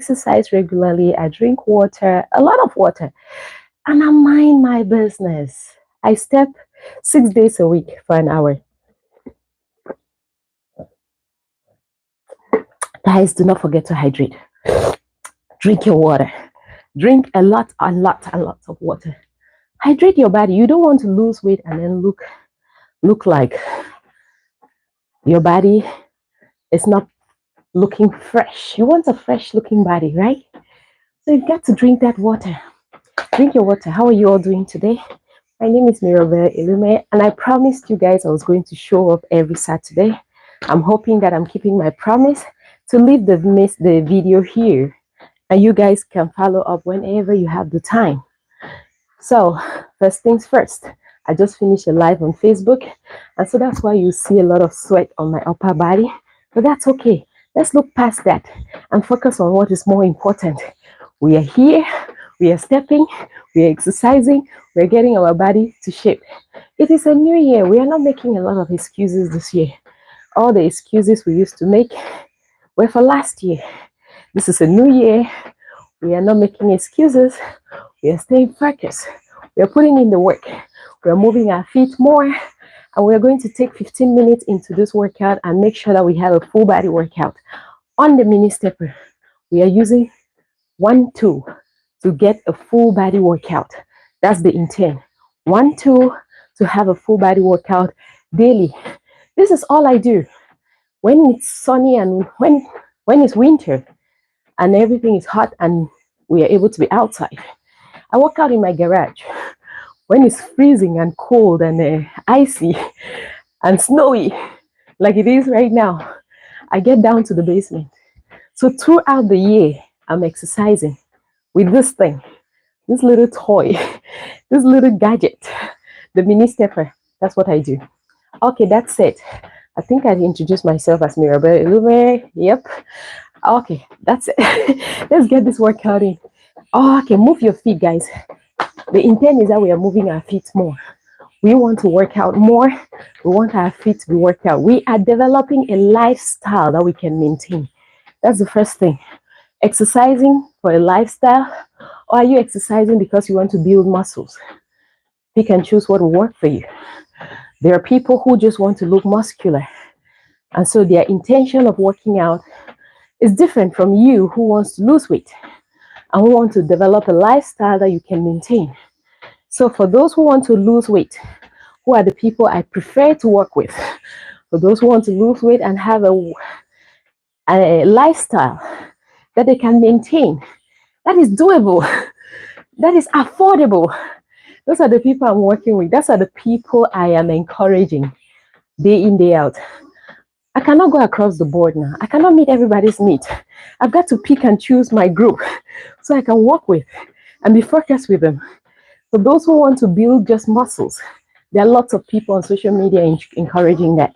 exercise regularly, I drink water, a lot of water, and I mind my business. I step 6 days a week for an hour. Guys, do not forget to hydrate. Drink your water. Drink a lot of water. Hydrate your body. You don't want to lose weight and then look like your body is not looking fresh. You want a fresh looking body, right? So you've got to drink that water. Drink your water. How are you all doing today? My name is Mirabel Elume, and I promised you guys I was going to show up every Saturday. I'm hoping that I'm keeping my promise to leave the video here, and you guys can follow up whenever you have the time. So, first things first, I just finished a live on Facebook, and so that's why you see a lot of sweat on my upper body, but that's okay. Let's look past that and focus on what is more important. We are here, we are stepping, we are exercising, we are getting our body to shape. It is a new year. We are not making a lot of excuses this year. All the excuses we used to make were for last year. This is a new year. We are not making excuses. We are staying focused. We are putting in the work. We are moving our feet more. And we are going to take 15 minutes into this workout and make sure that we have a full body workout. On the mini stepper, we are using 1 tool to get a full body workout. That's the intent. 1 tool to have a full body workout daily. This is all I do. When it's sunny and when it's winter and everything is hot and we are able to be outside, I work out in my garage. When it's freezing and cold and icy and snowy like it is right now, I get down to the basement. So throughout the year, I'm exercising with this thing, this little toy, this little gadget, the mini stepper. That's what I do. Okay, that's it. I think I introduced myself as Mirabel Elume. Yep. Okay, that's it. Let's get this workout in. Okay, move your feet, guys. The intent is that we are moving our feet more. We want to work out more. We want our feet to be worked out. We are developing a lifestyle that we can maintain. That's the first thing. Exercising for a lifestyle, or are you exercising because you want to build muscles? Pick and choose what will work for you. There are people who just want to look muscular, and so their intention of working out is different from you who wants to lose weight and who want to develop a lifestyle that you can maintain. So for those who want to lose weight, who are the people I prefer to work with? For those who want to lose weight and have a lifestyle that they can maintain, that is doable, that is affordable. Those are the people I'm working with. Those are the people I am encouraging day in, day out. I cannot go across the board now. I cannot meet everybody's need. I've got to pick and choose my group so I can work with and be focused with them. For those who want to build just muscles, there are lots of people on social media encouraging that.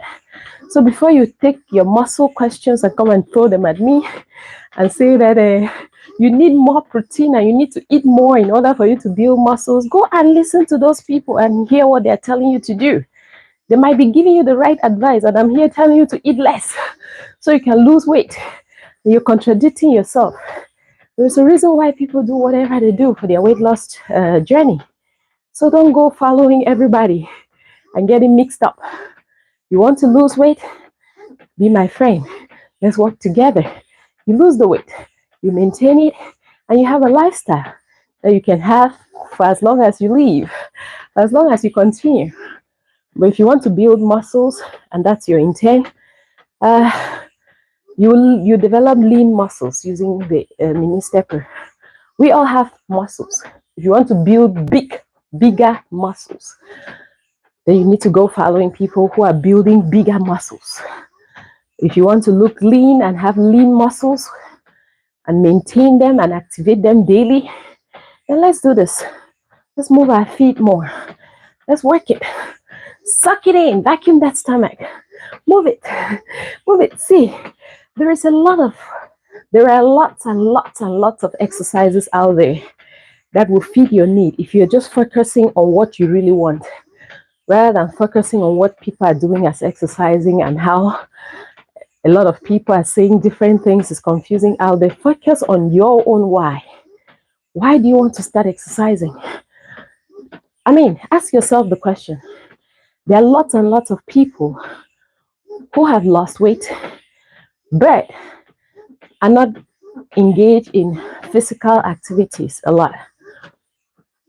So before you take your muscle questions and come and throw them at me and say that you need more protein and you need to eat more in order for you to build muscles, go and listen to those people and hear what they're telling you to do. They might be giving you the right advice, and I'm here telling you to eat less so you can lose weight. You're contradicting yourself. There's a reason why people do whatever they do for their weight loss journey. So don't go following everybody and getting mixed up. You want to lose weight? Be my friend. Let's work together. You lose the weight, you maintain it, and you have a lifestyle that you can have for as long as you live, as long as you continue. But if you want to build muscles, and that's your intent, you develop lean muscles using the mini stepper. We all have muscles. If you want to build bigger muscles, then you need to go following people who are building bigger muscles. If you want to look lean and have lean muscles and maintain them and activate them daily, then let's do this. Let's move our feet more. Let's work it. Suck it in. Vacuum that stomach. Move it. Move it. See, there are lots and lots of exercises out there that will fit your need if you're just focusing on what you really want, rather than focusing on what people are doing as exercising and how A lot of people are saying different things. It's confusing out there. Focus on your own why. Why do you want to start exercising? I mean, ask yourself the question. There are lots and lots of people who have lost weight, but are not engaged in physical activities a lot.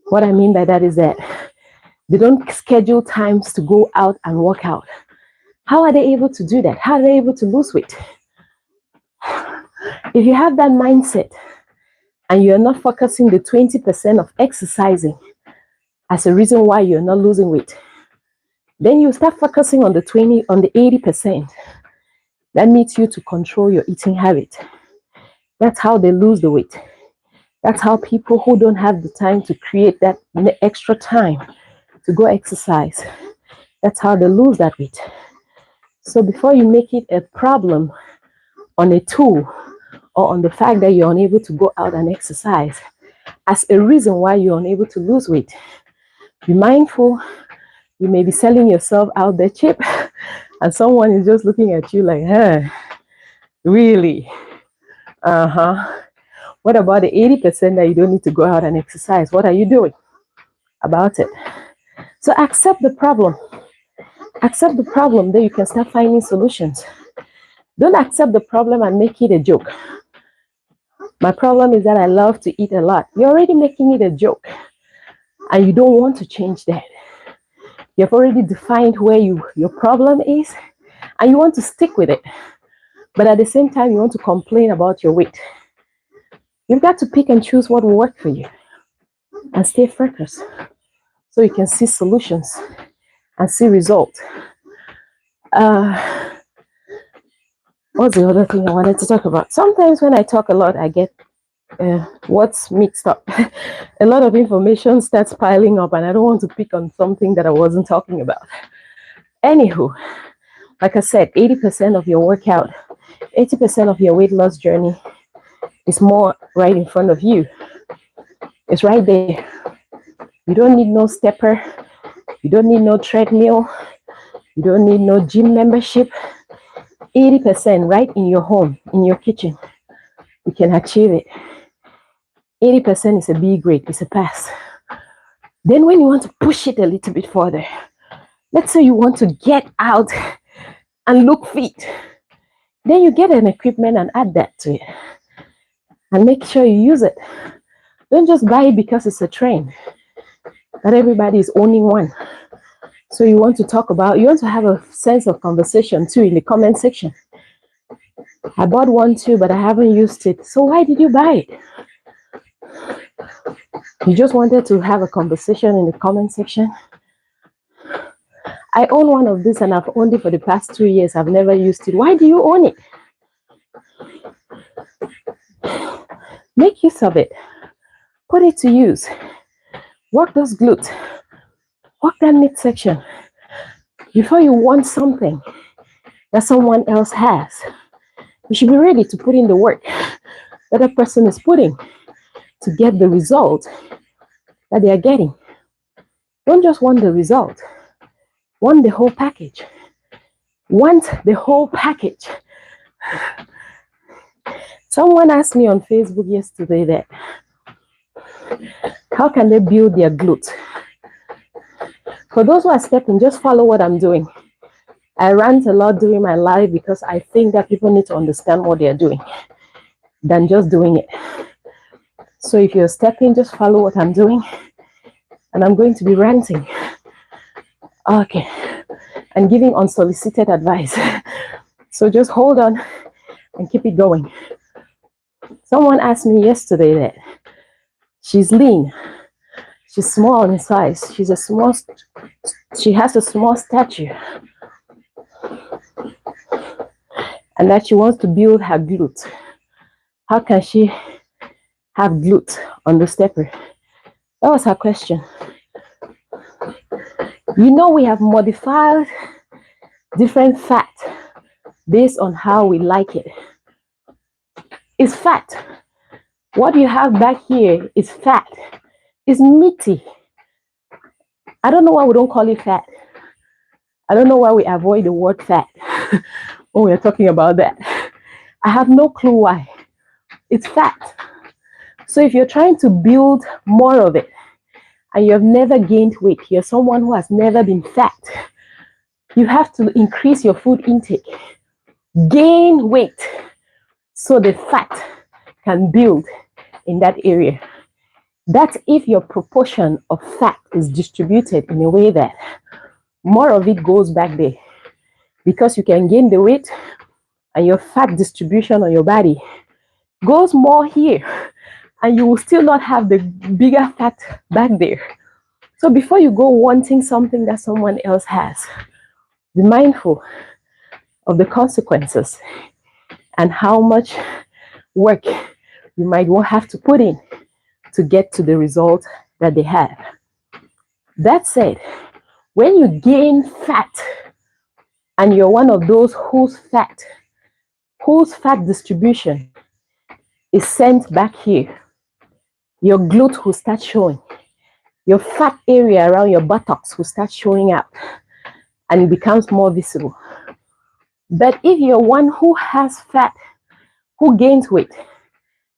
What I mean by that is that they don't schedule times to go out and work out. How are they able to do that? How are they able to lose weight? If you have that mindset and you're not focusing the 20% of exercising as a reason why you're not losing weight, then you start focusing on the 80%. That needs you to control your eating habit. That's how they lose the weight. That's how people who don't have the time to create that extra time to go exercise, that's how they lose that weight. So before you make it a problem on a tool or on the fact that you're unable to go out and exercise as a reason why you're unable to lose weight, be mindful. You may be selling yourself out there cheap and someone is just looking at you like, really? What about the 80% that you don't need to go out and exercise? What are you doing about it? So accept the problem. Accept the problem, then you can start finding solutions. Don't accept the problem and make it a joke. My problem is that I love to eat a lot. You're already making it a joke and you don't want to change that. You've already defined where your problem is and you want to stick with it. But at the same time, you want to complain about your weight. You've got to pick and choose what will work for you and stay focused so you can see solutions and see results. What's the other thing I wanted to talk about? Sometimes when I talk a lot, I get what's mixed up. A lot of information starts piling up and I don't want to pick on something that I wasn't talking about. Anywho, like I said, 80% of your workout, 80% of your weight loss journey is more right in front of you. It's right there. You don't need no stepper. You don't need no treadmill. You don't need no gym membership. 80% right in your home, in your kitchen. You can achieve it. 80% is a B grade. It's a pass. Then when you want to push it a little bit further, let's say you want to get out and look fit. Then you get an equipment and add that to it. And make sure you use it. Don't just buy it because it's a trend. Not everybody is owning one. So you want to have a sense of conversation too in the comment section. I bought one too, but I haven't used it. So why did you buy it? You just wanted to have a conversation in the comment section. I own one of these and I've owned it for the past 2 years. I've never used it. Why do you own it? Make use of it. Put it to use. Work those glutes. Work that midsection. Before you want something that someone else has, you should be ready to put in the work that a person is putting to get the result that they are getting. Don't just want the result. Want the whole package. Want the whole package. Someone asked me on Facebook yesterday that how can they build their glutes? For those who are stepping, just follow what I'm doing. I rant a lot during my live because I think that people need to understand what they are doing than just doing it. So if you're stepping, just follow what I'm doing. And I'm going to be ranting. Okay. And giving unsolicited advice. So just hold on and keep it going. Someone asked me yesterday that she's lean. She's small in size. She has a small stature. And that she wants to build her glutes. How can she have glutes on the stepper? That was her question. You know, we have modified different fat based on how we like it. It's fat. What you have back here is fat. It's meaty. I don't know why we don't call it fat. I don't know why we avoid the word fat. when we're talking about that. I have no clue why. It's fat. So if you're trying to build more of it and you have never gained weight, you're someone who has never been fat, you have to increase your food intake, gain weight, so the fat can build in that area. That's if your proportion of fat is distributed in a way that more of it goes back there, because you can gain the weight and your fat distribution on your body goes more here, and you will still not have the bigger fat back there. So before you go wanting something that someone else has, be mindful of the consequences and how much work you might have to put in to get to the result that they have. That said, when you gain fat and you're one of those whose fat distribution is sent back here, your glute will start showing. Your fat area around your buttocks will start showing up and it becomes more visible. But if you're one who has fat, who gains weight,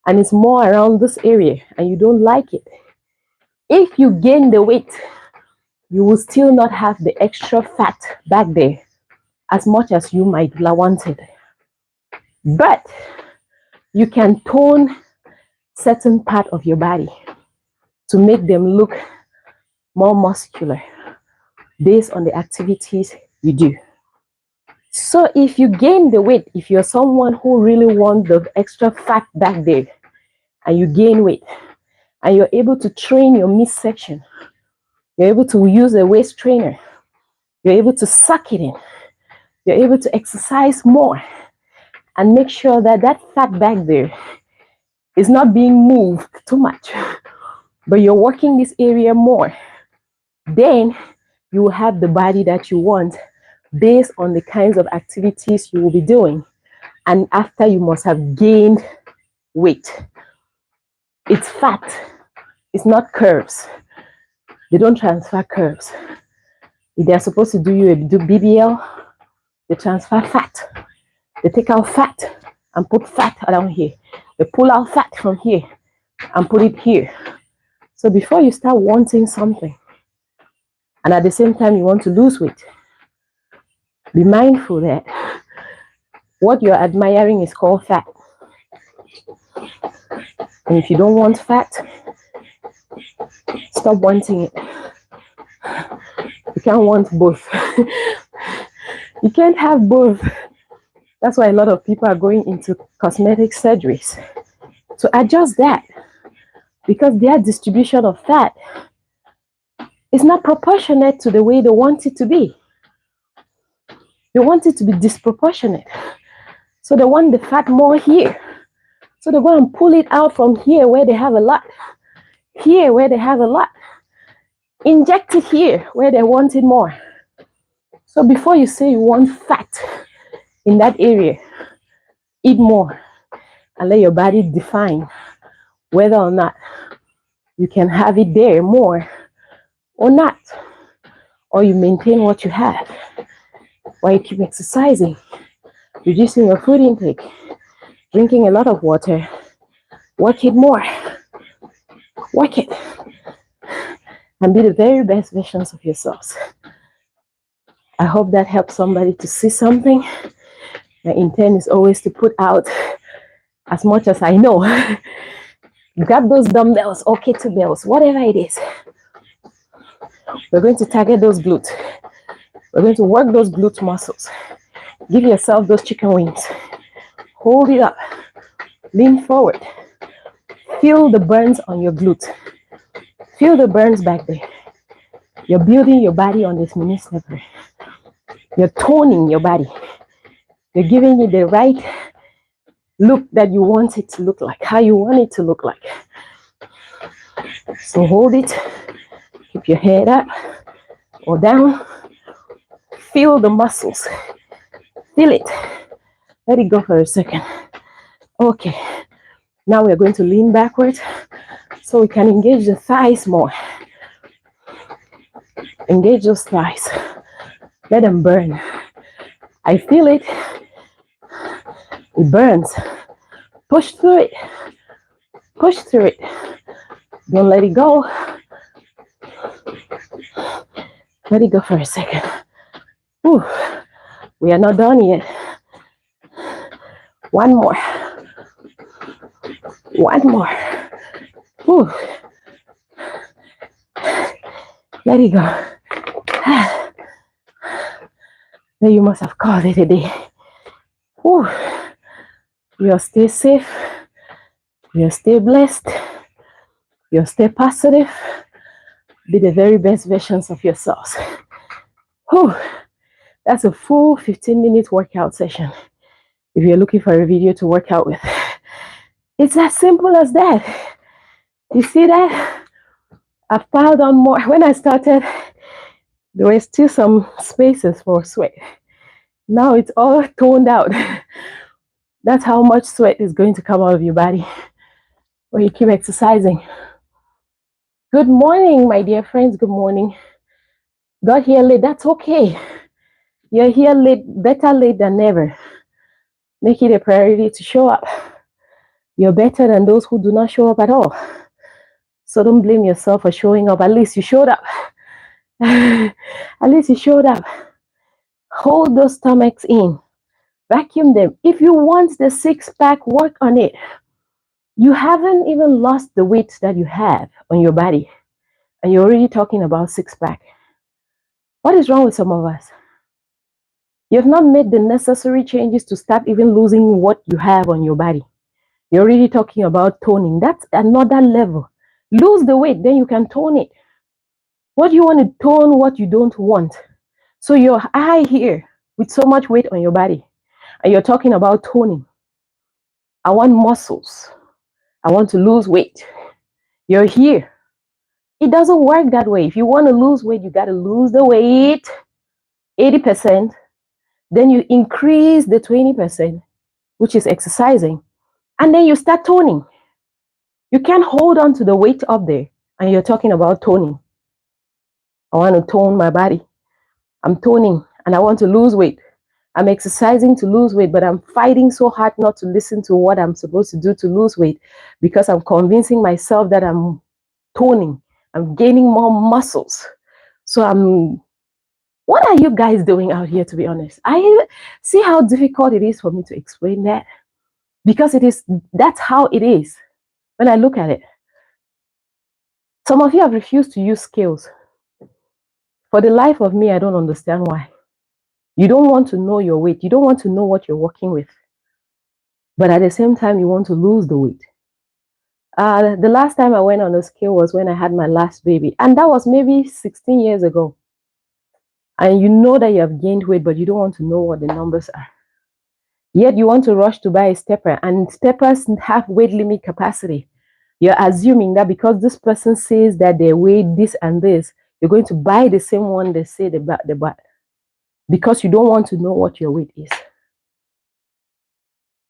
and it's more around this area and you don't like it, if you gain the weight, you will still not have the extra fat back there as much as you might wanted. But you can tone certain part of your body to make them look more muscular based on the activities you do. So if you gain the weight, if you're someone who really wants the extra fat back there and you gain weight and you're able to train your midsection, you're able to use a waist trainer, you're able to suck it in, you're able to exercise more and make sure that that fat back there is not being moved too much, but you're working this area more, then you will have the body that you want based on the kinds of activities you will be doing. And after you must have gained weight. It's fat. It's not curves. They don't transfer curves. If they're supposed to do BBL, they transfer fat. They take out fat and put fat around here. They pull out fat from here and put it here. So before you start wanting something, and at the same time you want to lose weight, be mindful that what you're admiring is called fat. And if you don't want fat, stop wanting it. You can't want both. You can't have both. That's why a lot of people are going into cosmetic surgeries to adjust that, because their distribution of fat is not proportionate to the way they want it to be. They want it to be disproportionate. So they want the fat more here. So they go and pull it out from here where they have a lot, here where they have a lot, inject it here where they want it more. So before you say you want fat in that area, eat more and let your body define whether or not you can have it there more or not, or you maintain what you have while you keep exercising, reducing your food intake, drinking a lot of water, work it more, work it, and be the very best versions of yourselves. I hope that helps somebody to see something. My intent is always to put out as much as I know. Grab those dumbbells or kettlebells, whatever it is. We're going to target those glutes. We're going to work those glute muscles. Give yourself those chicken wings. Hold it up. Lean forward. Feel the burns on your glute. Feel the burns back there. You're building your body on this mini stepper. You're toning your body. You're giving it the right look that you want it to look like, how you want it to look like. So hold it. Keep your head up or down. Feel the muscles. Feel it. Let it go for a second. Okay. Now we're going to lean backwards so we can engage the thighs more. Engage those thighs. Let them burn. I feel it. It burns. Push through it. Push through it. Don't let it go. Let it go for a second. Whew. We are not done yet. One more. One more. Whew. Let it go. Then you must have called it a day. Whew. You'll stay safe. You'll stay blessed. You'll stay positive. Be the very best versions of yourselves. Whew. That's a full 15-minute workout session. If you're looking for a video to work out with, it's as simple as that. You see that? I've piled on more. When I started, there were still some spaces for sweat. Now it's all toned out. That's how much sweat is going to come out of your body when you keep exercising. Good morning, my dear friends. Good morning. Got here late. That's okay. You're here late. Better late than never. Make it a priority to show up. You're better than those who do not show up at all. So don't blame yourself for showing up. At least you showed up. At least you showed up. Hold those stomachs in. Vacuum them. If you want the six-pack, work on it. You haven't even lost the weight that you have on your body. And you're already talking about six-pack. What is wrong with some of us? You have not made the necessary changes to start even losing what you have on your body. You're already talking about toning. That's another level. Lose the weight, then you can tone it. What do you want to tone? What you don't want. So you're high here with so much weight on your body, and you're talking about toning. I want muscles. I want to lose weight. You're here. It doesn't work that way. If you want to lose weight, you got to lose the weight 80%. Then you increase the 20%, which is exercising. And then you start toning. You can't hold on to the weight up there and you're talking about toning. I want to tone my body. I'm toning and I want to lose weight. I'm exercising to lose weight, but I'm fighting so hard not to listen to what I'm supposed to do to lose weight because I'm convincing myself that I'm toning. I'm gaining more muscles. So what are you guys doing out here, to be honest? I see how difficult it is for me to explain that because that's how it is when I look at it. Some of you have refused to use scales. For the life of me, I don't understand why. You don't want to know your weight. You don't want to know what you're working with. But at the same time, you want to lose the weight. The last time I went on a scale was when I had my last baby. And that was maybe 16 years ago. And you know that you have gained weight, but you don't want to know what the numbers are. Yet you want to rush to buy a stepper. And steppers have weight limit capacity. You're assuming that because this person says that they weigh this and this, you're going to buy the same one they say they buy. Because you don't want to know what your weight is.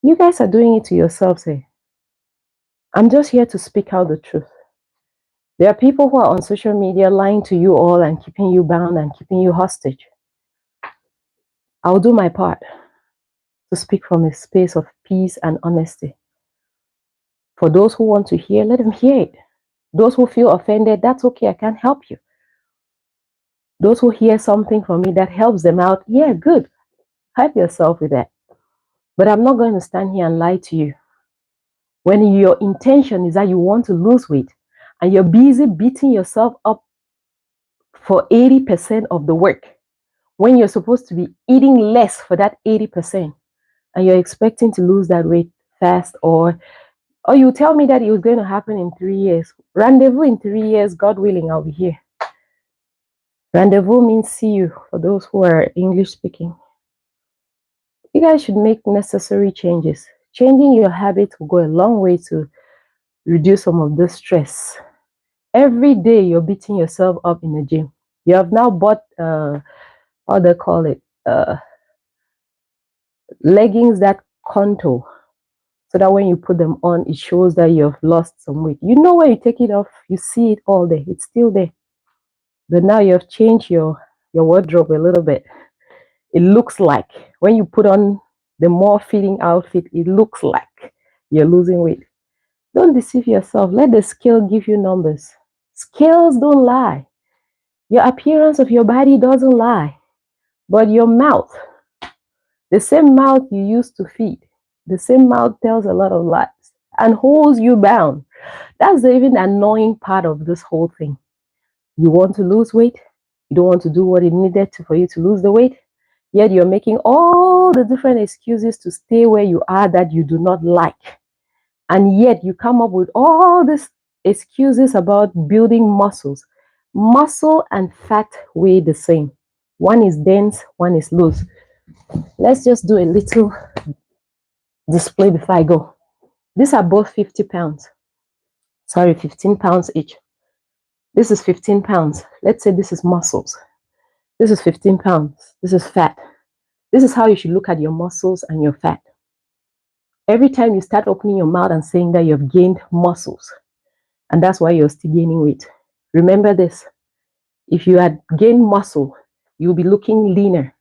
You guys are doing it to yourselves. I'm just here to speak out the truth. There are people who are on social media lying to you all and keeping you bound and keeping you hostage. I'll do my part to speak from a space of peace and honesty. For those who want to hear, let them hear it. Those who feel offended, that's okay, I can't help you. Those who hear something from me that helps them out, yeah, good. Help yourself with that. But I'm not going to stand here and lie to you. When your intention is that you want to lose weight and you're busy beating yourself up for 80% of the work, when you're supposed to be eating less for that 80%, and you're expecting to lose that weight fast, or you tell me that it was going to happen in 3 years. Rendezvous in 3 years, God willing, I'll be here. Rendezvous means see you for those who are English speaking. You guys should make necessary changes. Changing your habits will go a long way to reduce some of the stress. Every day you're beating yourself up in the gym. You have now bought, how they call it, leggings that contour, so that when you put them on, it shows that you have lost some weight. You know when you take it off, you see it all day. It's still there. But now you have changed your wardrobe a little bit. It looks like when you put on the more fitting outfit it looks like you're losing weight. Don't deceive yourself. Let the scale give you numbers. Scales don't lie. Your appearance of your body doesn't lie. But your mouth, the same mouth you use to feed, the same mouth tells a lot of lies and holds you bound. That's the even annoying part of this whole thing. You want to lose weight. You don't want to do what it needed for you to lose the weight. Yet you're making all the different excuses to stay where you are that you do not like. And yet you come up with all these excuses about building muscles. Muscle and fat weigh the same. One is dense, one is loose. Let's just do a little display before I go. These are both 50 pounds. Sorry, 15 pounds each. This is 15 pounds. Let's say this is muscles. This is 15 pounds. This is fat. This is how you should look at your muscles and your fat. Every time you start opening your mouth and saying that you've gained muscles, and that's why you're still gaining weight. Remember this. If you had gained muscle, you'll be looking leaner.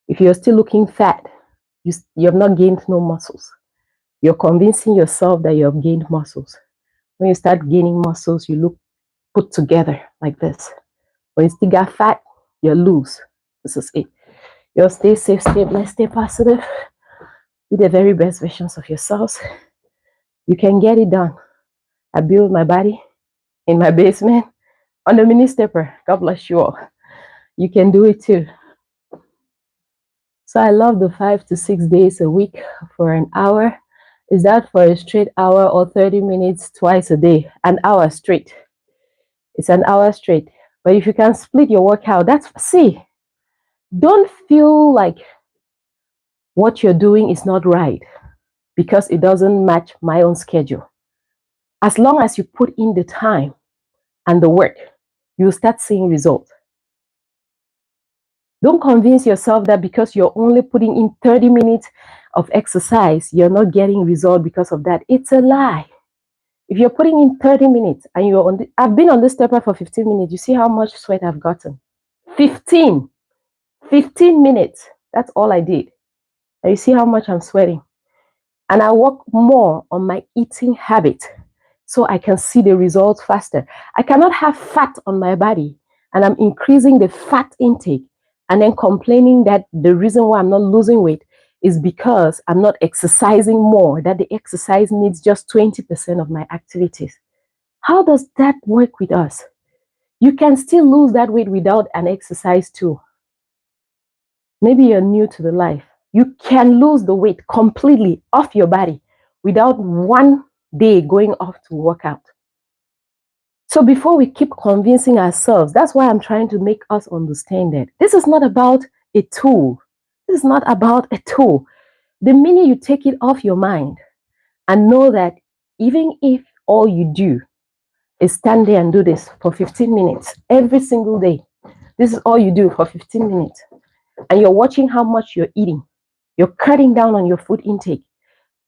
If you're still looking fat, you have not gained no muscles. You're convincing yourself that you have gained muscles. When you start gaining muscles, you look put together like this. When you still got fat, you're loose. This is it. You'll stay safe, stay blessed, stay positive. Be the very best versions of yourselves. You can get it done. I build my body in my basement on the mini stepper. God bless you all. You can do it too. So I love the 5 to 6 days a week for an hour. Is that for a straight hour or 30 minutes twice a day? An hour straight. It's an hour straight. But if you can split your workout, see, don't feel like what you're doing is not right because it doesn't match my own schedule. As long as you put in the time and the work, you'll start seeing results. Don't convince yourself that because you're only putting in 30 minutes of exercise, you're not getting results because of that. It's a lie. If you're putting in 30 minutes and you're on I've been on this stepper for 15 minutes, you see how much sweat I've gotten? 15 minutes. That's all I did. And you see how much I'm sweating. And I work more on my eating habit so I can see the results faster. I cannot have fat on my body and I'm increasing the fat intake and then complaining that the reason why I'm not losing weight is because I'm not exercising more, that the exercise needs just 20% of my activities. How does that work with us? You can still lose that weight without an exercise too. Maybe you're new to the life. You can lose the weight completely off your body without one day going off to work out. So before we keep convincing ourselves, that's why I'm trying to make us understand that this is not about a tool. This is not about a tool. The minute you take it off your mind and know that even if all you do is stand there and do this for 15 minutes every single day, this is all you do for 15 minutes, and you're watching how much you're eating, you're cutting down on your food intake,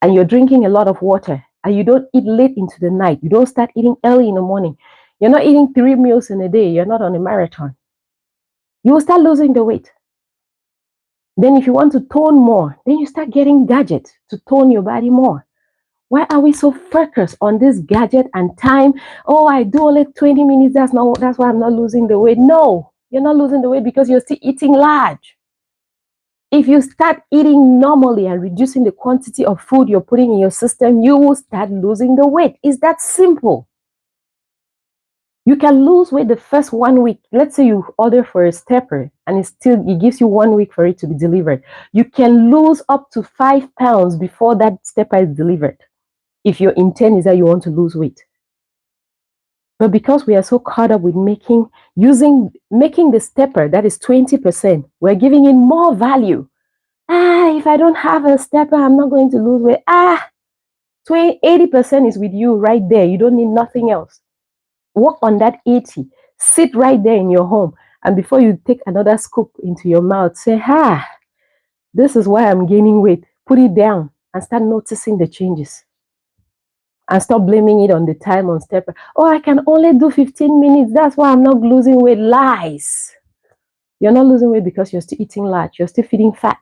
and you're drinking a lot of water, and you don't eat late into the night, you don't start eating early in the morning, you're not eating 3 meals in a day, you're not on a marathon, you will start losing the weight. Then if you want to tone more, then you start getting gadgets to tone your body more. Why are we so focused on this gadget and time? Oh, I do only 20 minutes, that's why I'm not losing the weight. No, you're not losing the weight because you're still eating large. If you start eating normally and reducing the quantity of food you're putting in your system, you will start losing the weight. It's that simple. You can lose weight the first 1 week. Let's say you order for a stepper and it gives you 1 week for it to be delivered. You can lose up to 5 pounds before that stepper is delivered, if your intent is that you want to lose weight. But because we are so caught up with making the stepper, that is 20%, we're giving it more value. If I don't have a stepper, I'm not going to lose weight. 80% is with you right there. You don't need nothing else. Work on that 80. Sit right there in your home. And before you take another scoop into your mouth, say, this is why I'm gaining weight. Put it down and start noticing the changes. And stop blaming it on the time on stepper. Oh, I can only do 15 minutes. That's why I'm not losing weight. Lies. You're not losing weight because you're still eating large. You're still feeding fat.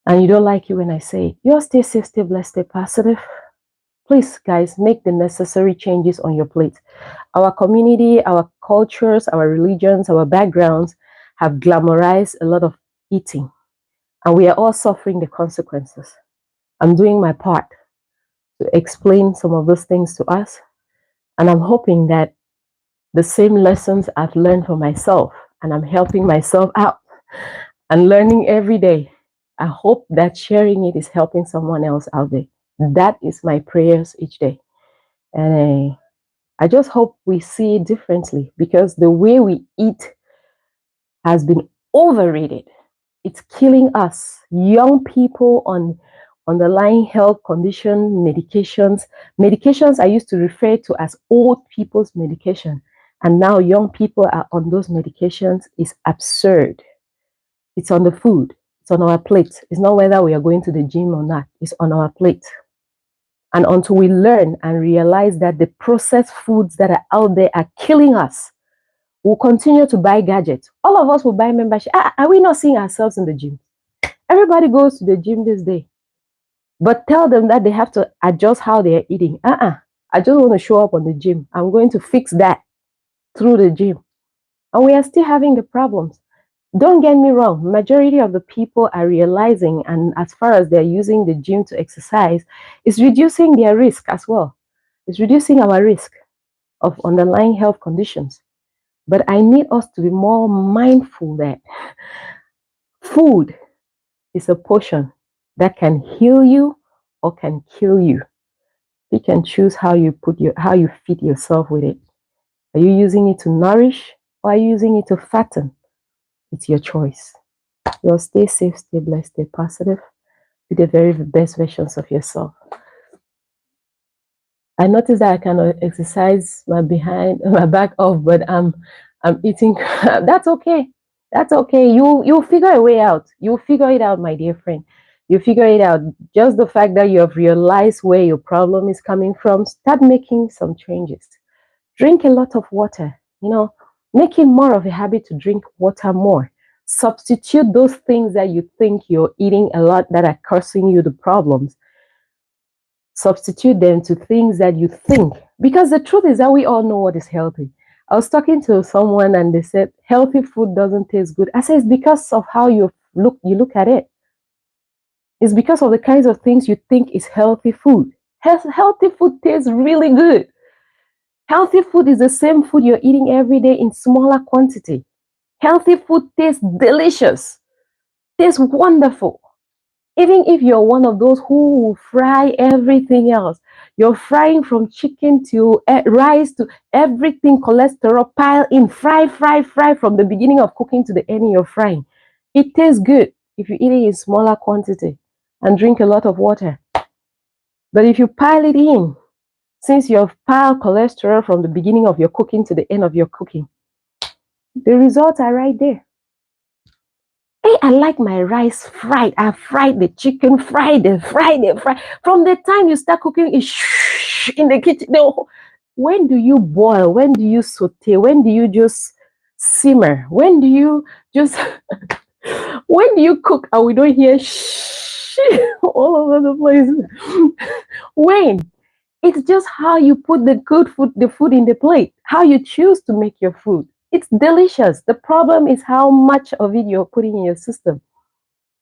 and you don't like it when I say it, you stay safe, stay blessed, stay positive. Please, guys, make the necessary changes on your plate. Our community, our cultures, our religions, our backgrounds have glamorized a lot of eating, and we are all suffering the consequences. I'm doing my part to explain some of those things to us, and I'm hoping that the same lessons I've learned for myself, and I'm helping myself out and learning every day. I hope that sharing it is helping someone else out there. That is my prayers each day. And I just hope we see it differently, because the way we eat has been overrated. It's killing us, young people on underlying health condition, medications I used to refer to as old people's medication. And now young people are on those medications. Is absurd. It's on the food. It's on our plate. It's not whether we are going to the gym or not. It's on our plate. And until we learn and realize that the processed foods that are out there are killing us, we'll continue to buy gadgets. All of us will buy membership. Are we not seeing ourselves in the gym? Everybody goes to the gym this day. But tell them that they have to adjust how they are eating. I just want to show up on the gym. I'm going to fix that through the gym. And we are still having the problems. Don't get me wrong, majority of the people are realizing, and as far as they're using the gym to exercise, it's reducing their risk as well. It's reducing our risk of underlying health conditions. But I need us to be more mindful that food is a potion that can heal you or can kill you. You can choose how you feed yourself with it. Are you using it to nourish, or are you using it to fatten? It's your choice. You'll stay safe, stay blessed, stay positive. Be the very best versions of yourself. I noticed that I cannot exercise my back off, but I'm eating. That's okay. That's okay. You'll figure a way out. You'll figure it out, my dear friend. You figure it out. Just the fact that you have realized where your problem is coming from, start making some changes. Drink a lot of water. Make it more of a habit to drink water more. Substitute those things that you think you're eating a lot that are causing you the problems. Substitute them to things that you think. Because the truth is that we all know what is healthy. I was talking to someone and they said healthy food doesn't taste good. I said it's because of how you look at it. It's because of the kinds of things you think is healthy food. Healthy food tastes really good. Healthy food is the same food you're eating every day in smaller quantity. Healthy food tastes delicious, tastes wonderful. Even if you're one of those who will fry everything else, you're frying from chicken to rice to everything, cholesterol, pile in, fry from the beginning of cooking to the end you're frying. It tastes good if you eat it in smaller quantity and drink a lot of water. But if you pile it in, since you've piled cholesterol from the beginning of your cooking to the end of your cooking, the results are right there. Hey, I like my rice fried. I fried the chicken, fried. From the time you start cooking, it's in the kitchen. When do you boil? When do you saute? When do you just simmer? When do you just when do you cook and we don't hear all over the place? When? It's just how you put the food in the plate, how you choose to make your food. It's delicious. The problem is how much of it you're putting in your system.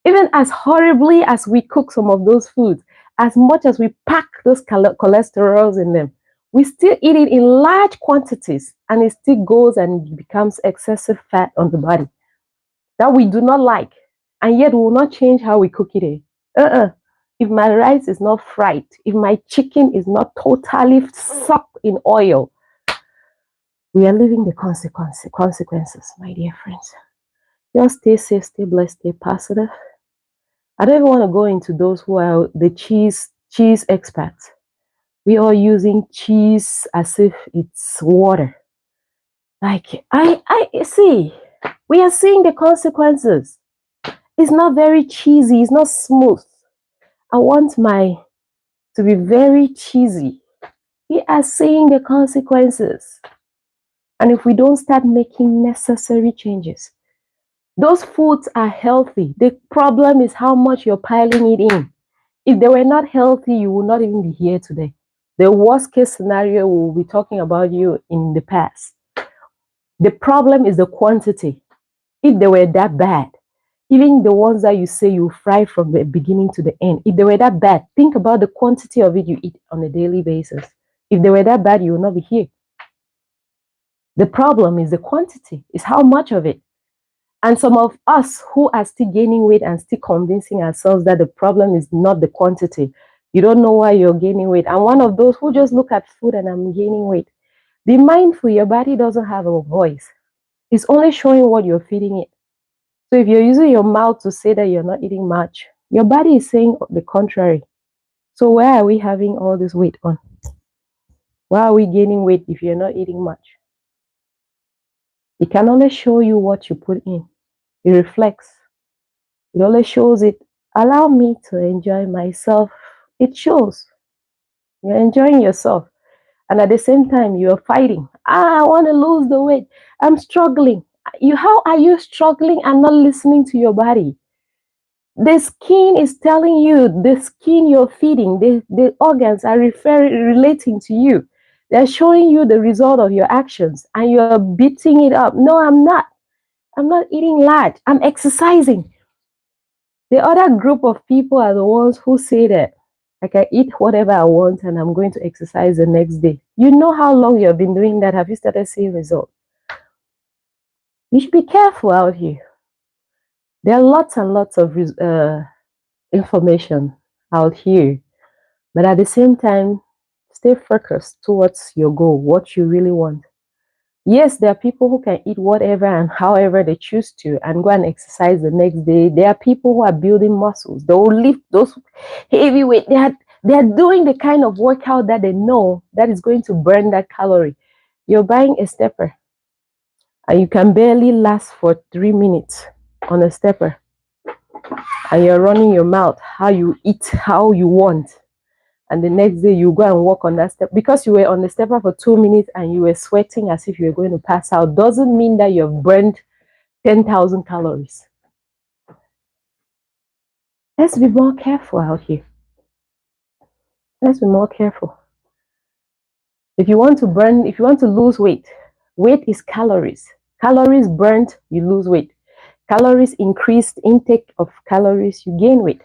Even as horribly as we cook some of those foods, as much as we pack those cholesterols in them, we still eat it in large quantities and it still goes and becomes excessive fat on the body that we do not like. And yet we will not change how we cook it. If my rice is not fried, if my chicken is not totally soaked in oil, we are living the consequences, my dear friends. Just stay safe, stay blessed, stay positive. I don't even want to go into those who are the cheese experts. We are using cheese as if it's water. Like, I see, we are seeing the consequences. It's not very cheesy, it's not smooth. I want my to be very cheesy. We are seeing the consequences. And if we don't start making necessary changes, Those foods are healthy. The problem is how much you're piling it in. If they were not healthy, you would not even be here today. The worst case scenario, we will be talking about you in the past. The problem is the quantity. If they were that bad, even the ones that you say you fry from the beginning to the end, if they were that bad, think about the quantity of it you eat on a daily basis. If they were that bad, you will not be here. The problem is the quantity, is how much of it. And some of us who are still gaining weight and still convincing ourselves that the problem is not the quantity. You don't know why you're gaining weight. I'm one of those who just look at food and I'm gaining weight. Be mindful, your body doesn't have a voice. It's only showing what you're feeding it. So if you're using your mouth to say that you're not eating much, your body is saying the contrary. So why are we having all this weight on? Why are we gaining weight if you're not eating much? It can only show you what you put in. It reflects. It only shows it. Allow me to enjoy myself. It shows. You're enjoying yourself. And at the same time, you're fighting. I want to lose the weight. I'm struggling. How are you struggling and not listening to your body? The skin is telling you, the skin you're feeding, the organs are relating to you. They're showing you the result of your actions and you're beating it up. No, I'm not. I'm not eating large. I'm exercising. The other group of people are the ones who say that I can eat whatever I want and I'm going to exercise the next day. You know how long you've been doing that? Have you started seeing results? You should be careful out here. There are lots and lots of information out here, but at the same time, stay focused towards your goal, what you really want. Yes, there are people who can eat whatever and however they choose to and go and exercise the next day. There are people who are building muscles. They will lift those heavy weight. They are doing the kind of workout that they know that is going to burn that calorie. You're buying a stepper and you can barely last for 3 minutes on a stepper. And you're running your mouth how you eat, how you want. And the next day you go and walk on that step because you were on the stepper for 2 minutes and you were sweating as if you were going to pass out doesn't mean that you've burned 10,000 calories. Let's be more careful out here. Let's be more careful. If you want to lose weight, weight is calories. Calories burnt, you lose weight. Calories increased intake of calories, you gain weight.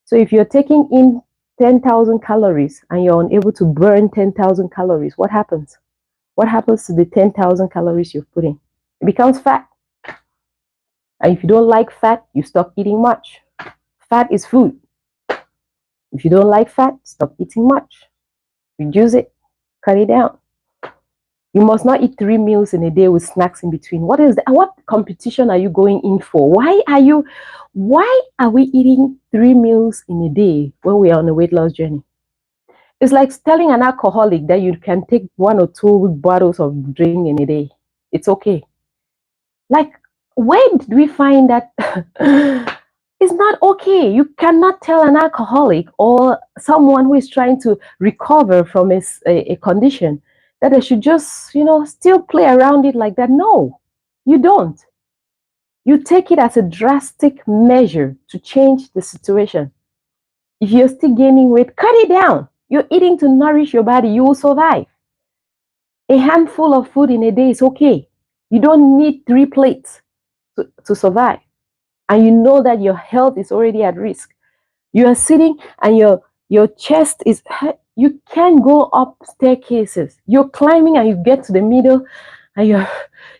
So if you're taking in 10,000 calories and you're unable to burn 10,000 calories, what happens? What happens to the 10,000 calories you've put in? It becomes fat. And if you don't like fat, you stop eating much. Fat is food. If you don't like fat, stop eating much. Reduce it. Cut it down. You must not eat 3 meals in a day with snacks in between. What is that? What competition are you going in for? Why are we eating 3 meals in a day when we are on a weight loss journey? It's like telling an alcoholic that you can take 1 or 2 bottles of drink in a day. It's okay. Like, where did we find that? It's not okay. You cannot tell an alcoholic or someone who is trying to recover from a condition that they should just, still play around it like that. No, you don't. You take it as a drastic measure to change the situation. If you're still gaining weight, cut it down. You're eating to nourish your body. You will survive. A handful of food in a day is okay. You don't need 3 plates to survive. And you know that your health is already at risk. You are sitting and your chest is, you can't go up staircases. You're climbing and you get to the middle and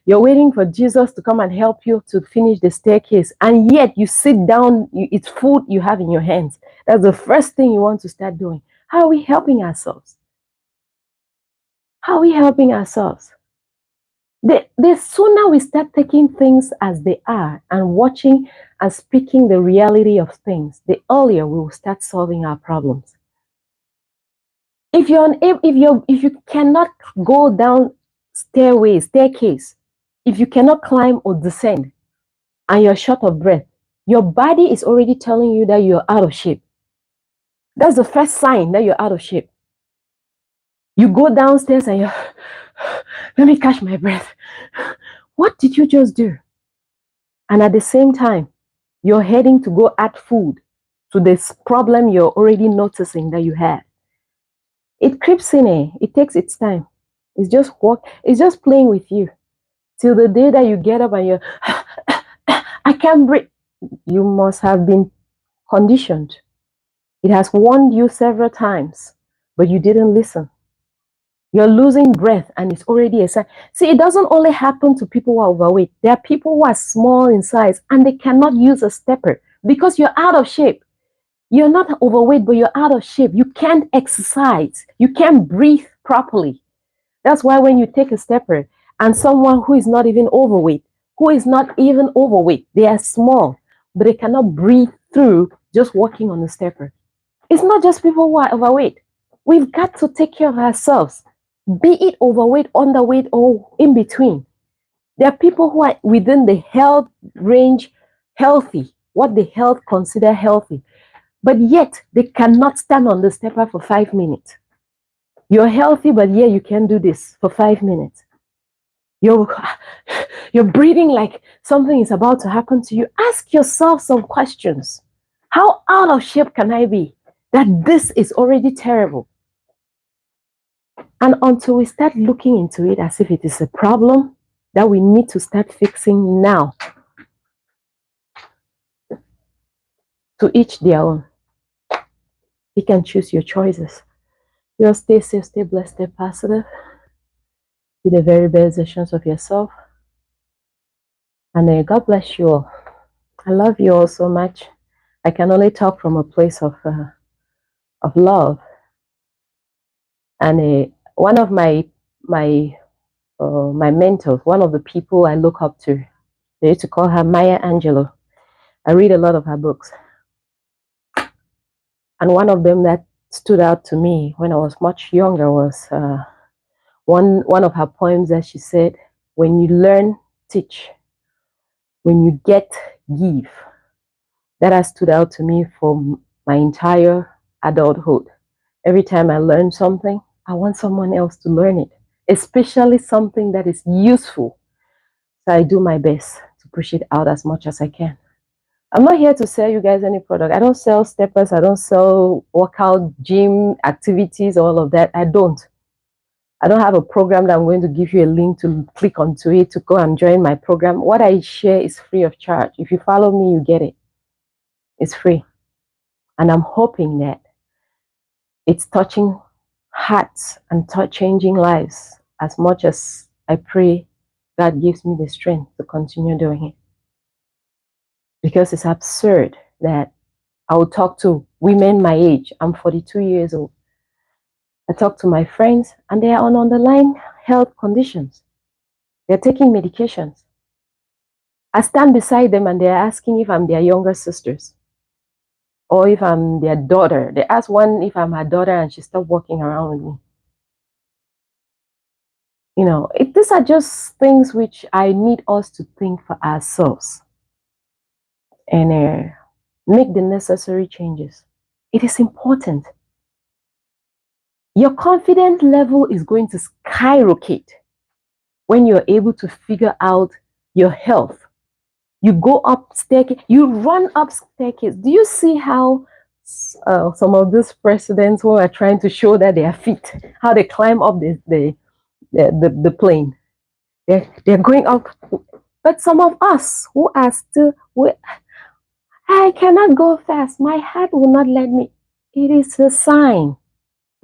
you're waiting for Jesus to come and help you to finish the staircase. And yet you sit down, it's food you have in your hands. That's the first thing you want to start doing. How are we helping ourselves? How are we helping ourselves? The sooner we start taking things as they are and watching and speaking the reality of things, the earlier we will start solving our problems. If you cannot go down staircase, if you cannot climb or descend, and you're short of breath, your body is already telling you that you're out of shape. That's the first sign that you're out of shape. You go downstairs and you're, let me catch my breath. What did you just do? And at the same time, you're heading to go add food to this problem you're already noticing that you have. It creeps in, it takes its time. It's just playing with you till the day that you get up and you're, I can't breathe. You must have been conditioned. It has warned you several times, but you didn't listen. You're losing breath and it's already a sign. See, it doesn't only happen to people who are overweight. There are people who are small in size and they cannot use a stepper because you're out of shape. You're not overweight, but you're out of shape. You can't exercise. You can't breathe properly. That's why when you take a stepper and someone who is not even overweight, they are small, but they cannot breathe through just walking on the stepper. It's not just people who are overweight. We've got to take care of ourselves, be it overweight, underweight, or in between. There are people who are within the health range, healthy, what the health consider healthy, but yet they cannot stand on the stepper for 5 minutes. You're healthy, but yeah, you can do this for 5 minutes. You're breathing like something is about to happen to you. Ask yourself some questions. How out of shape can I be that this is already terrible? And until we start looking into it as if it is a problem that we need to start fixing now, to each their own. You can choose your choices. You'll stay safe, stay blessed, stay positive. Be the very best versions of yourself. And God bless you all. I love you all so much. I can only talk from a place of love. And one of my mentors, one of the people I look up to, they used to call her Maya Angelou. I read a lot of her books. And one of them that stood out to me when I was much younger was one of her poems that she said, when you learn, teach. When you get, give. That has stood out to me for my entire adulthood. Every time I learn something, I want someone else to learn it, especially something that is useful. So I do my best to push it out as much as I can. I'm not here to sell you guys any product. I don't sell steppers. I don't sell workout, gym, activities, all of that. I don't have a program that I'm going to give you a link to click onto it to go and join my program. What I share is free of charge. If you follow me, you get it. It's free. And I'm hoping that it's touching hearts and changing lives as much as I pray God gives me the strength to continue doing it. Because it's absurd that I will talk to women my age. I'm 42 years old. I talk to my friends and they are on underlying health conditions. They're taking medications. I stand beside them and they're asking if I'm their younger sisters or if I'm their daughter. They ask one if I'm her daughter and she stopped walking around with me. You know, these are just things which I need us to think for ourselves and make the necessary changes. It is important. Your confidence level is going to skyrocket when you're able to figure out your health. You go up staircase, you run up staircase. Do you see how some of these presidents who are trying to show that they are fit, how they climb up the plane? They're going up. But some of us who are still, I cannot go fast. My heart will not let me. It is a sign.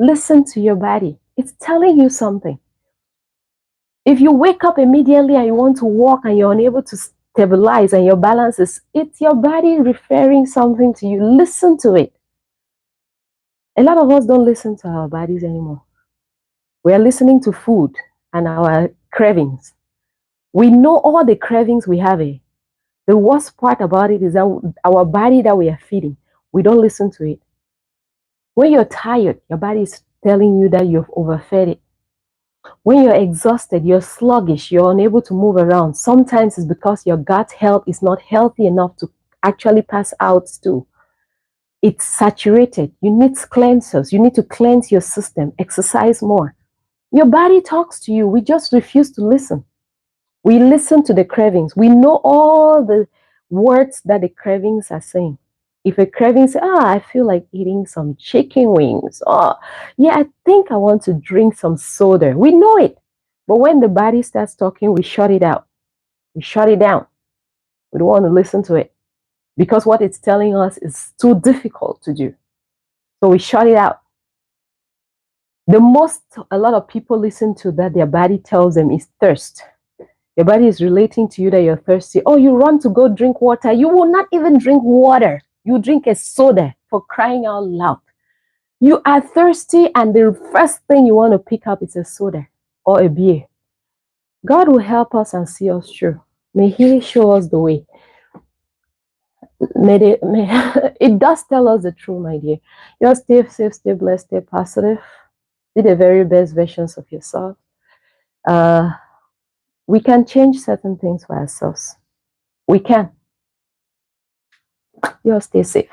Listen to your body. It's telling you something. If you wake up immediately and you want to walk and you're unable to stabilize and your balance it's your body referring something to you. Listen to it. A lot of us don't listen to our bodies anymore. We are listening to food and our cravings. We know all the cravings we have. The worst part about it is that our body that we are feeding, we don't listen to it. When you're tired, your body is telling you that you've overfed it. When you're exhausted, you're sluggish, you're unable to move around. Sometimes it's because your gut health is not healthy enough to actually pass out stool. It's saturated. You need cleansers. You need to cleanse your system. Exercise more. Your body talks to you. We just refuse to listen. We listen to the cravings. We know all the words that the cravings are saying. If a craving says, I feel like eating some chicken wings. Oh, yeah, I think I want to drink some soda. We know it. But when the body starts talking, we shut it out. We shut it down. We don't want to listen to it because what it's telling us is too difficult to do. So we shut it out. The most a lot of people listen to that their body tells them is thirst. Your body is relating to you that you're thirsty. Oh, you run to go drink water. You will not even drink water. You drink a soda, for crying out loud. You are thirsty, and the first thing you want to pick up is a soda or a beer. God will help us and see us through. May He show us the way. It does tell us the truth, my dear. Just stay safe, stay blessed, stay positive. Be the very best versions of yourself. We can change certain things for ourselves. We can. Just stay safe.